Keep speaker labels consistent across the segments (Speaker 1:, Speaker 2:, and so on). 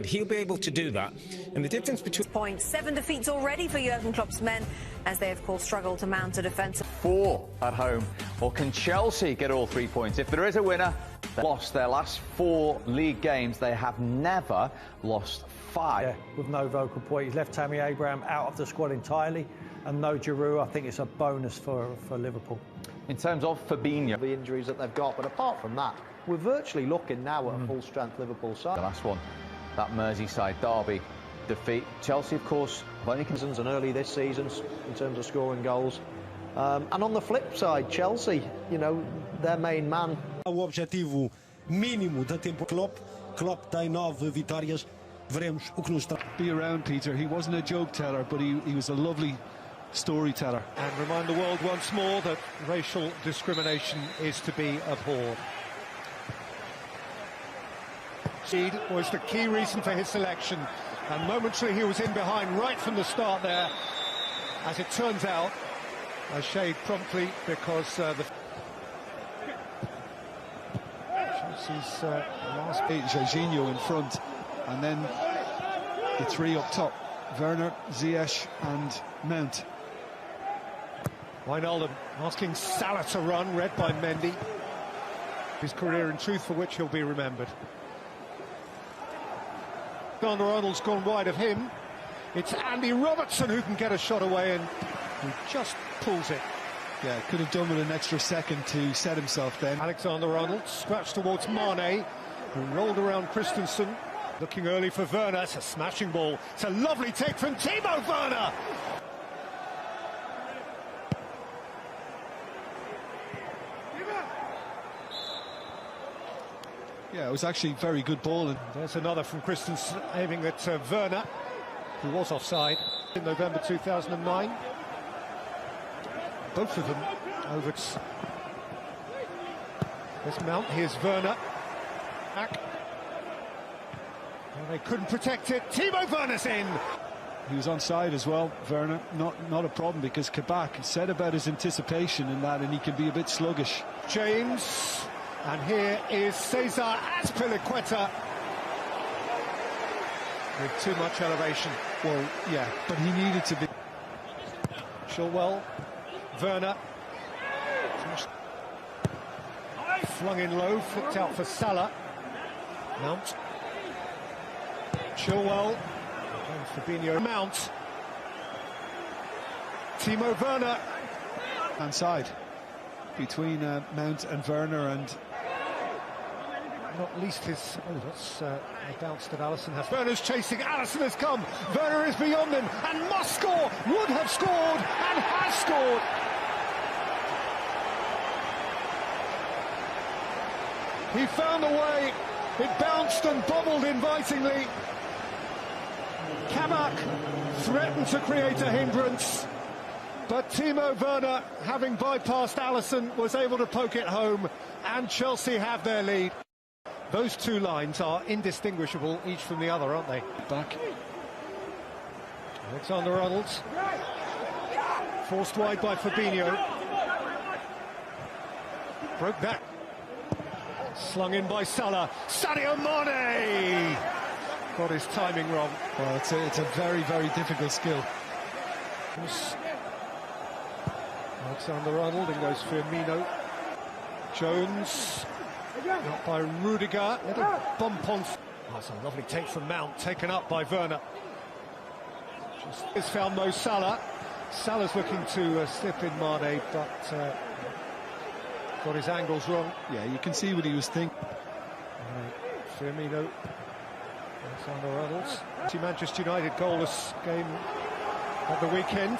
Speaker 1: he'll be able to do that. And the difference between...
Speaker 2: Point 7 defeats already for Jurgen Klopp's men, as they, of course, struggle to mount a defensive...
Speaker 3: 4 at home. Or can Chelsea get all 3 points? If there is a winner, they've lost their last 4 league games. They have never lost 5.
Speaker 4: Yeah, with no vocal point. He's left Tammy Abraham out of the squad entirely, and no Giroud. I think it's a bonus for Liverpool.
Speaker 3: In terms of Fabinho,
Speaker 5: the injuries that they've got, but apart from that, we're virtually looking now at a full-strength Liverpool side.
Speaker 3: the last one, that Merseyside derby defeat. Chelsea, of course, have only
Speaker 5: And early this season in terms of scoring goals. And on the flip side, Chelsea, you know, their main man.
Speaker 6: O objetivo mínimo da temporada. Klopp tem 9 vitórias. Veremos o que nos traz.
Speaker 7: Be around Peter. He wasn't a joke teller, but he was a lovely storyteller.
Speaker 8: And remind the world once more that racial discrimination is to be abhorred. Seed was the key reason for his selection, and momentarily he was in behind right from the start there. As it turns out, a shade promptly because the Chelsea's last
Speaker 7: Jorginho in front, and then the 3 up top: Werner, Ziyech and Mount.
Speaker 8: Wijnaldum asking Salah to run, read by Mendy. His career in truth for which he'll be remembered. Alexander-Arnold's gone wide of him. It's Andy Robertson who can get a shot away, and he just pulls it.
Speaker 7: Yeah, could have done with an extra second to set himself then.
Speaker 8: Alexander-Arnold scratched towards Mane, who rolled around Christensen. Looking early for Werner. It's a smashing ball. It's a lovely take from Timo Werner.
Speaker 7: Yeah, it was actually very good ball.
Speaker 8: There's another from Christensen aiming at Werner, who was offside in November 2009. Both of them over. There's Mount, here's Werner. Back. Well, they couldn't protect it. Timo Werner's in.
Speaker 7: He was onside as well, Werner. Not a problem, because Kabak said about his anticipation in that, and he can be a bit sluggish.
Speaker 8: James. And here is Cesar Azpilicueta with too much elevation.
Speaker 7: Well, yeah, but he needed to be.
Speaker 8: Chilwell, Werner. Flung in low, flicked out for Salah. Mount. Chilwell. And Fabinho. Mount. Timo Werner.
Speaker 7: Hand side between Mount and Werner, and
Speaker 8: not least his... Oh, that's a bounce that Alisson has. Werner's chasing, Alisson has come, Werner is beyond him, and must score, would have scored, and has scored! He found a way, it bounced and bobbled invitingly. Kabak threatened to create a hindrance, but Timo Werner, having bypassed Alisson, was able to poke it home, and Chelsea have their lead. Those two lines are indistinguishable, each from the other, aren't they?
Speaker 7: Back.
Speaker 8: Alexander-Arnold. Forced wide by Fabinho. Broke that. Slung in by Salah. Sadio Mane! Got his timing wrong.
Speaker 7: Well, it's a very, very difficult skill.
Speaker 8: Alexander-Arnold, and goes Firmino. Jones. Not by Rudiger. Little bump on. That's a lovely take from Mount, taken up by Werner. Just found Mo Salah. Salah's looking to slip in Mane, but got his angles wrong.
Speaker 7: Yeah, you can see what he was thinking.
Speaker 8: Firmino. Alexander-Arnold. Manchester United goalless game at the weekend.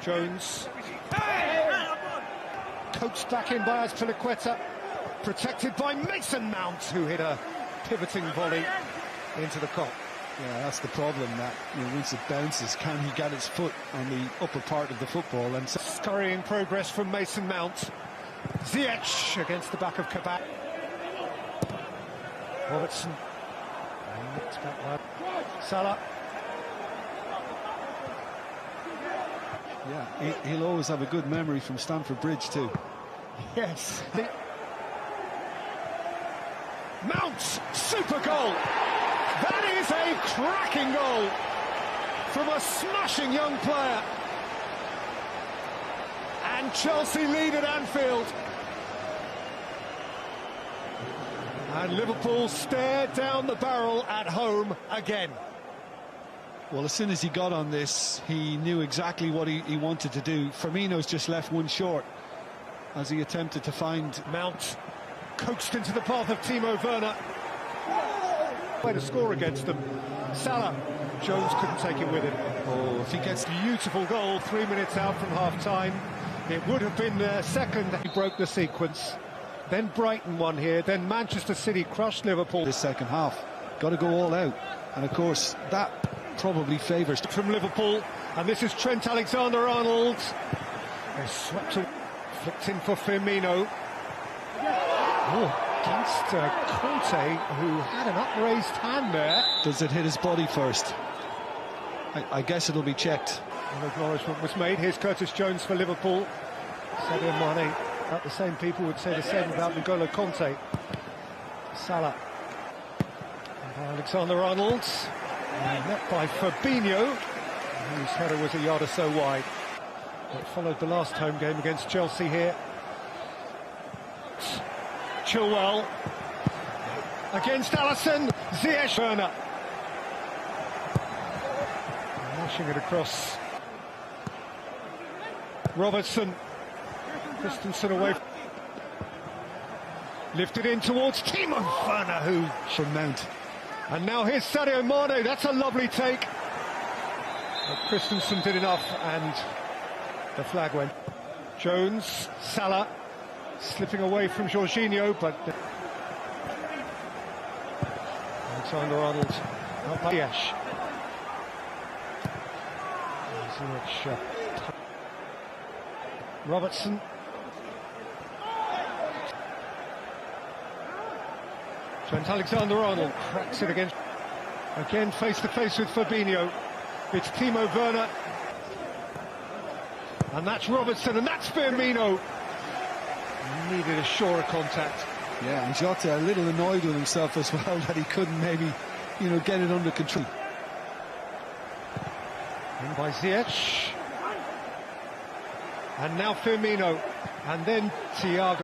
Speaker 8: Jones. Coaxed back in by Azpilicueta, protected by Mason Mount, who hit a pivoting volley into the Kop.
Speaker 7: Yeah, that's the problem, that once it bounces, can he get his foot on the upper part of the football? And so
Speaker 8: scurrying progress from Mason Mount. Ziyech against the back of Kabak. Robertson. Salah.
Speaker 7: Yeah, he'll always have a good memory from Stamford Bridge too.
Speaker 8: Yes. Mount super goal. That is a cracking goal from a smashing young player. And Chelsea lead at Anfield. And Liverpool stare down the barrel at home again.
Speaker 7: Well, as soon as he got on this, he knew exactly what he wanted to do. Firmino's just left one short as he attempted to find...
Speaker 8: Mount coaxed into the path of Timo Werner. Way to score against them. Salah. Jones couldn't take it with him.
Speaker 7: Oh, if he gets...
Speaker 8: Beautiful goal 3 minutes out from half-time. It would have been the second. He broke the sequence. Then Brighton won here. Then Manchester City crushed Liverpool.
Speaker 7: This second half. Got to go all out. And, of course, that probably favours...
Speaker 8: From Liverpool. And this is Trent Alexander-Arnold. They're swept away. Flicked in for Firmino. Oh, against Conte, who had an upraised hand there.
Speaker 7: Does it hit his body first? I guess it'll be checked.
Speaker 8: An acknowledgement was made. Here's Curtis Jones for Liverpool. Sadio Mane. The same people would say the same about N'Golo Conte. Salah. And Alexander-Arnold. Met by Fabinho, whose header was a yard or so wide. It followed the last home game against Chelsea here. Chilwell against Alisson. Ziyech. Werner. Lashing it across. Robertson. Christensen away. Lifted in towards Timo Werner, who...
Speaker 7: From Mount.
Speaker 8: And now here's Sadio Mane. That's a lovely take. But Christensen did enough, and the flag went. Jones, Salah, slipping away from Jorginho, but... Alexander-Arnold, not by Ziyech. Robertson. Trent Alexander-Arnold cracks it again. Again face-to-face with Fabinho. It's Timo Werner. And that's Robertson, and that's Firmino. Needed a surer contact.
Speaker 7: Yeah, and Jota a little annoyed with himself as well that he couldn't maybe, you know, get it under control.
Speaker 8: In by Ziyech. And now Firmino. And then Thiago.